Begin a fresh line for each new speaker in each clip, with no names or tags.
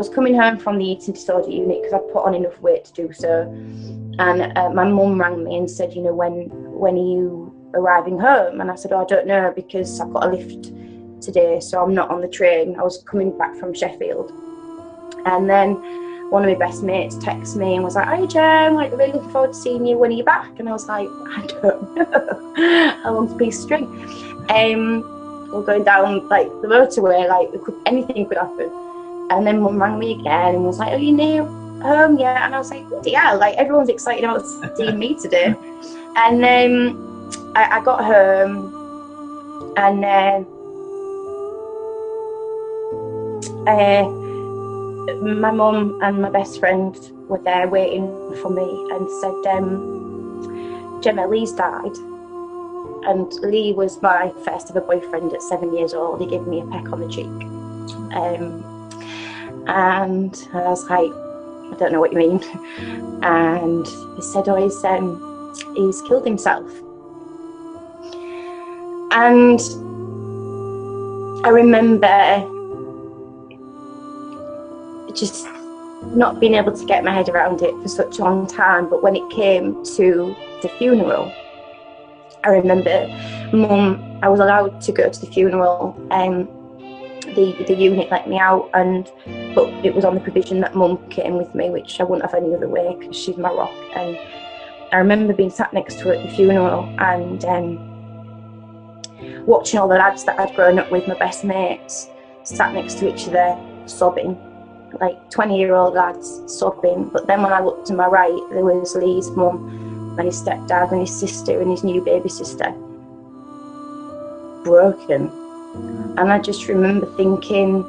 was coming home from the eating disorder unit because I'd put on enough weight to do so, and my mum rang me and said, you know, when are you arriving home? And I said, oh, I don't know, because I've got a lift today, so I'm not on the train. I was coming back from Sheffield, and then one of my best mates texted me and was like, hi Jem, like, really looking forward to seeing you, when are you back? And I was like, I don't know, how long's a piece of string? We're going down like the motorway, like anything could happen. And then mum rang me again and was like, are you near home yet? And I was like, bloody hell, like, everyone's excited about seeing me today. And then I got home, and my mum and my best friend were there waiting for me and said, Gemma, Lee's died. And Lee was my first ever boyfriend at 7 years old. He gave me a peck on the cheek. And I was like, I don't know what you mean. And he said, oh, he's killed himself. And I remember just not being able to get my head around it for such a long time. But when it came to the funeral, I remember mum, I was allowed to go to the funeral, the unit let me out, but it was on the provision that mum came with me, which I wouldn't have any other way because she's my rock. And I remember being sat next to her at the funeral and watching all the lads that I'd grown up with, my best mates, sat next to each other sobbing, like 20-year-old lads sobbing. But then when I looked to my right, there was Lee's mum and his stepdad and his sister and his new baby sister, broken. And I just remember thinking,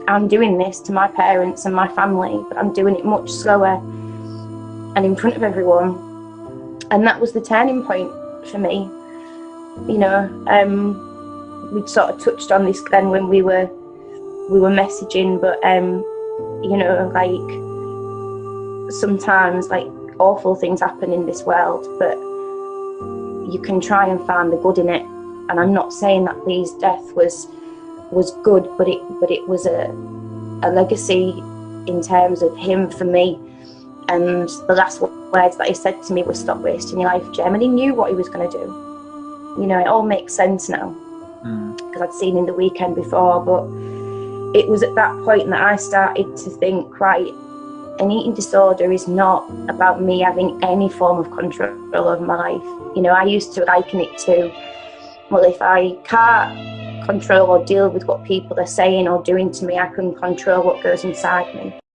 I'm doing this to my parents and my family, but I'm doing it much slower and in front of everyone. And that was the turning point for me. You know, we'd sort of touched on this then when we were messaging, but you know, like, sometimes like awful things happen in this world, but you can try and find the good in it. And I'm not saying that Lee's death was good, but it was a legacy in terms of him for me. And the last words that he said to me was, stop wasting your life, Jem. And he knew what he was going to do. You know, it all makes sense now, because I'd seen him the weekend before. But it was at that point that I started to think, right, an eating disorder is not about me having any form of control over my life. You know, I used to liken it to, well, if I can't control or deal with what people are saying or doing to me, I can control what goes inside me.